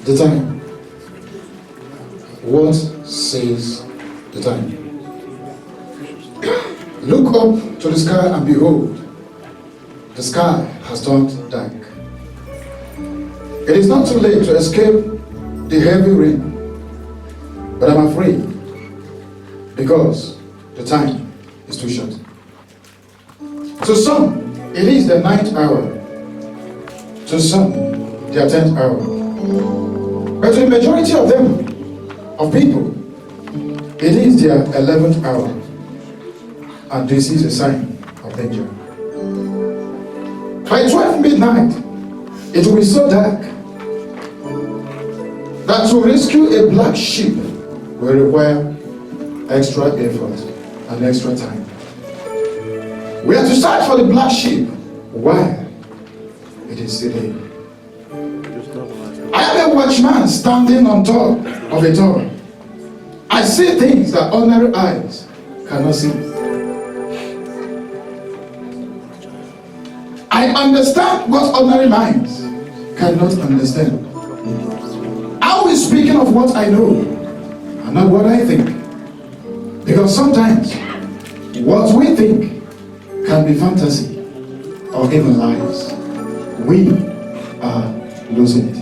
The time. What says the time? Look up to the sky and behold, the sky has turned dark. It is not too late to escape the heavy rain, but I'm afraid because the time is too short. To some, it is the 9th hour. To some, their 10th hour. But to the majority of them, of people, it is their 11th hour. And this is a sign of danger. By 12 midnight, it will be so dark that to rescue a black sheep will require extra effort and extra time. We have to search for the black sheep while it is still day. I am a watchman standing on top of a tower. I see things that ordinary eyes cannot see. I understand what ordinary minds cannot understand. I will be speaking of what I know and not what I think. Because sometimes what we think can be fantasy or even lies. We are losing it.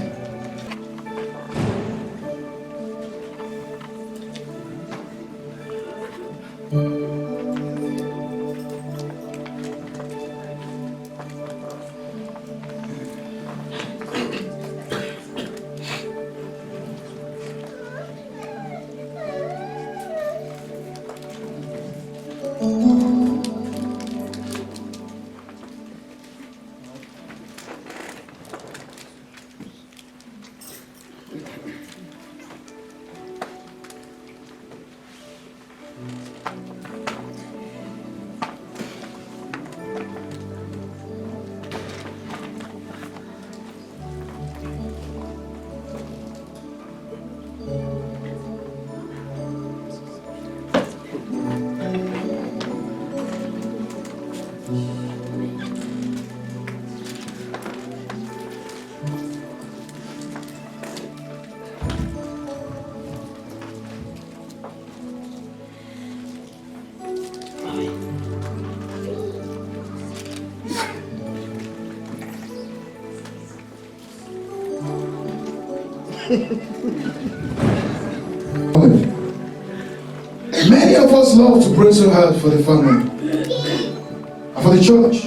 Many of us love to pray so hard for the family and for the church,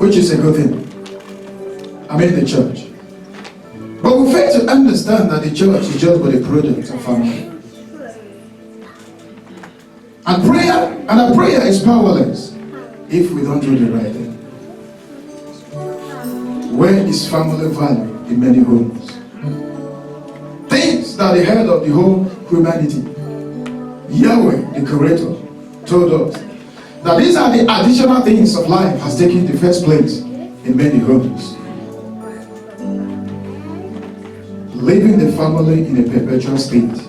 which is a good thing. I mean the church. But we fail to understand that the church is just but a product of family. And our prayer is powerless if we don't do the right thing. Where is family value in many homes? Things that the head of the whole humanity, Yahweh, the Creator, told us that these are the additional things of life has taken the first place in many homes. Leaving the family in a perpetual state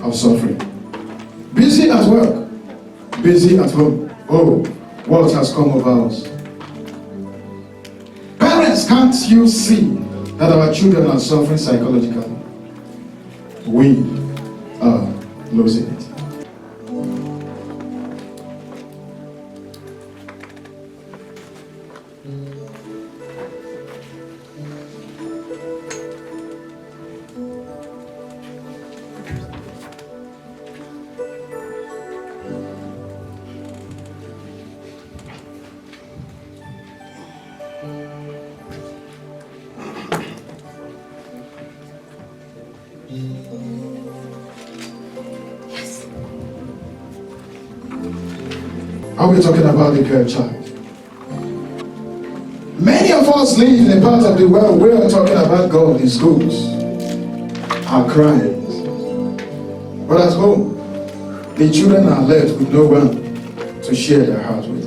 of suffering. Busy at work, busy at home. Oh, what has come over us? Parents, can't you see that our children are suffering psychologically? We are losing it. Are we talking about the girl child? Many of us live in a part of the world where we're talking about God in schools, our crimes. But at home, the children are left with no one to share their heart with.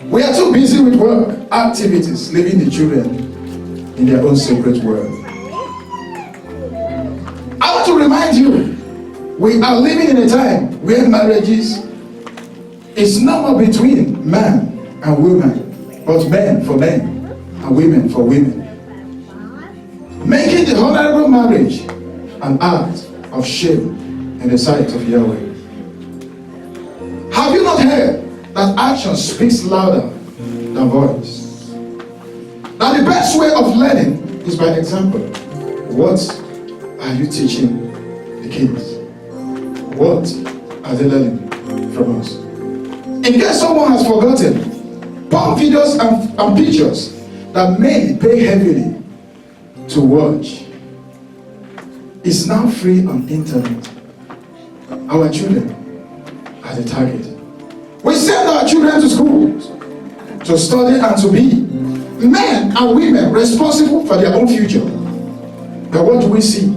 We are too busy with work, activities, leaving the children in their own separate world. I want to remind you, we are living in a time where marriages is no more between man and woman, but men for men and women for women. making the honorable marriage an act of shame in the sight of Yahweh. Have you not heard that action speaks louder than voice? Now the best way of learning is by example. What are you teaching the kids? What are they learning from us? In case someone has forgotten, porn videos and pictures that men pay heavily to watch is now free on internet. Our children are the target. We send our children to school to study and to be men and women responsible for their own future. But what do we see?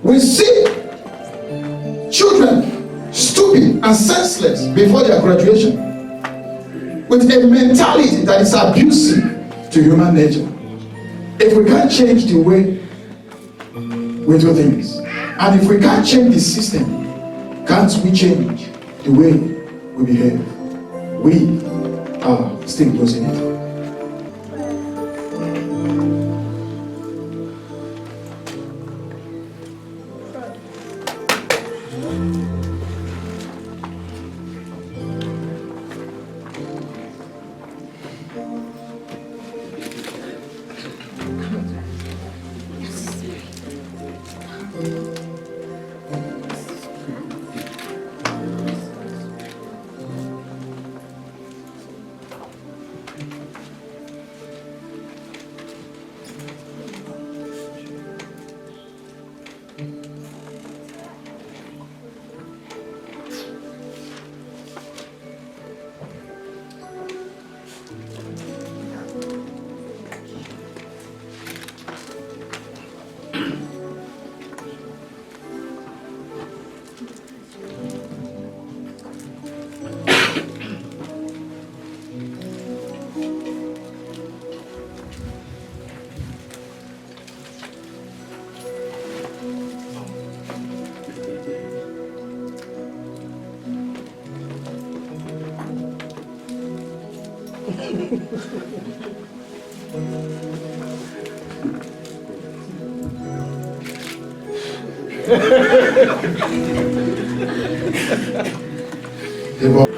We see children stupid and senseless before their graduation, with a mentality that is abusive to human nature. If we can't change the way we do things, and if we can't change the system, can't we change the way we behave? We are still losing it.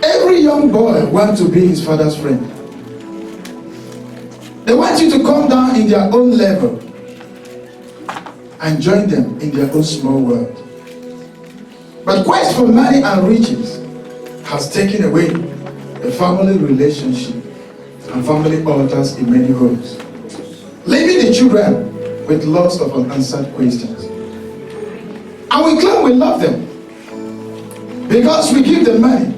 Every young boy wants to be his father's friend. They want you to come down in their own level and join them in their own small world. But quest for money and riches has taken away the family relationship and family altars in many homes, leaving the children with lots of unanswered questions. And we claim we love them because we give them money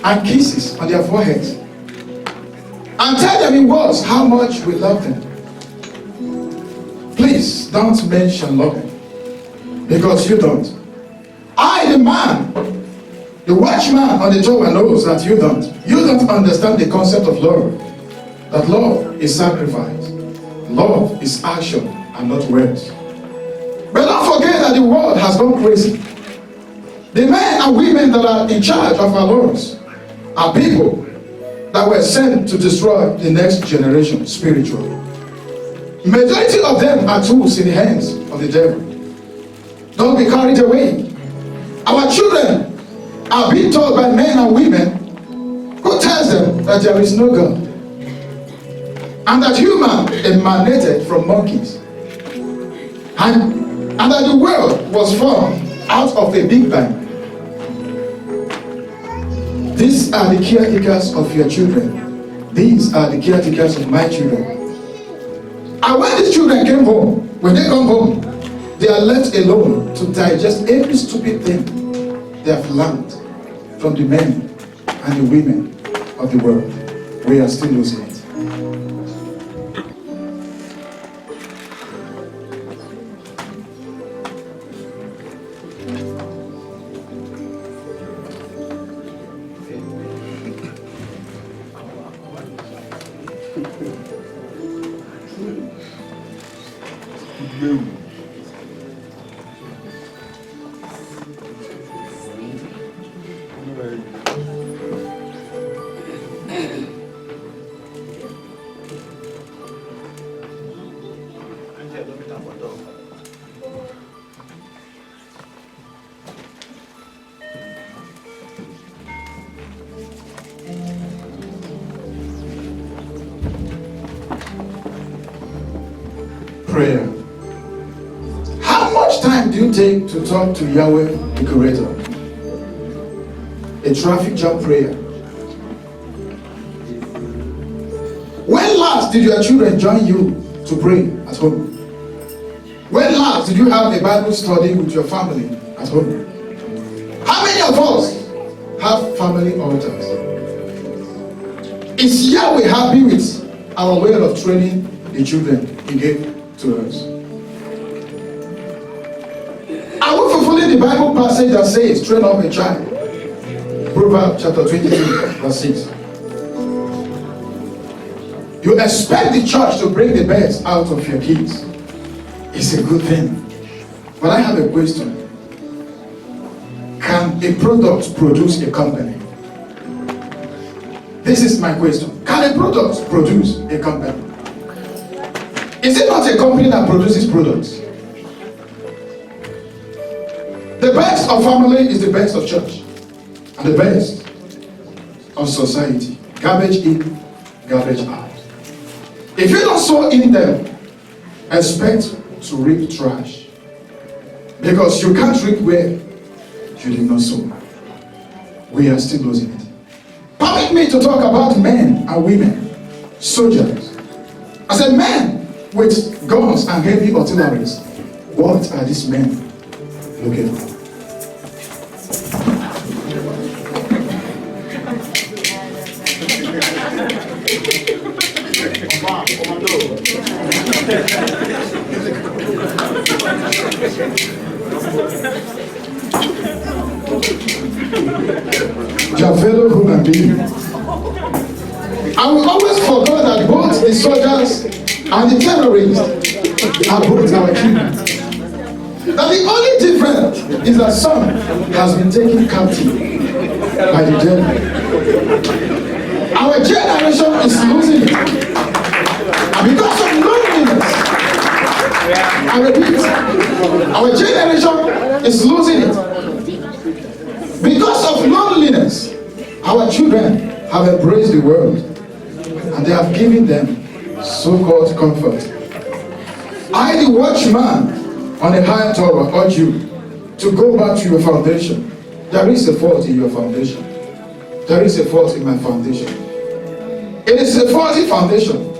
and kisses on their foreheads and tell them in words how much we love them. Please don't mention love, because you don't. I, the man, the watchman on the tower, knows that you don't. You don't understand the concept of love. That love is sacrifice. Love is action and not words. But don't forget that the world has gone crazy. The men and women that are in charge of our laws are people that were sent to destroy the next generation spiritually. Majority of them are tools in the hands of the devil. Don't be carried away. Our children are being told by men and women who tells them that there is no God and that human emanated from monkeys and that the world was formed out of a big bang. These are the caretakers of your children. These are the caretakers of my children. And when these children came home, when they come home, they are left alone to digest every stupid thing they have learned from the men and the women of the world. We are still losing it. Prayer. How much time do you take to talk to Yahweh, the Creator? A traffic jam prayer. When last did your children join you to pray at home? When last did you have a Bible study with your family at home? How many of us have family altars? Is Yahweh happy with our way of training the children He gave to us? Are we fulfilling the Bible passage that says, train up a child? Proverbs chapter 22, verse 6. You expect the church to bring the best out of your kids. It's a good thing. But I have a question. Can a product produce a company? This is my question. Can a product produce a company? Is it not a company that produces products? The best of family is the best of church. And the best of society. Garbage in, garbage out. If you don't sow in them, expect to reap trash. Because you can't reap where you did not sow. We are still losing it. Permit me to talk about men and women, soldiers. I said men with guns and heavy artilleries. What are these men looking for? Your fellow human being. I will always forget that both the soldiers and the terrorists are both our children. Now the only difference is that some has been taken captive by the devil. Our generation is losing it. And because of loneliness, I repeat, our generation is losing it. Because of loneliness, our children have embraced the world and they have given them so-called comfort. I, the watchman on a high tower, urge you to go back to your foundation. There is a fault in your foundation. There is a fault in my foundation. It is a faulty foundation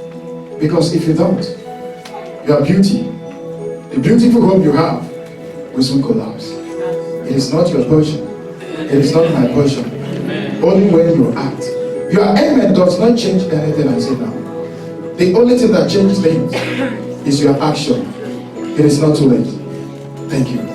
because if you don't, your beauty, the beautiful home you have, will soon collapse. It is not your portion. It is not my portion. Only when you act. Your amen does not change anything I say now. The only thing that changes things is your action. It is not too late. Thank you.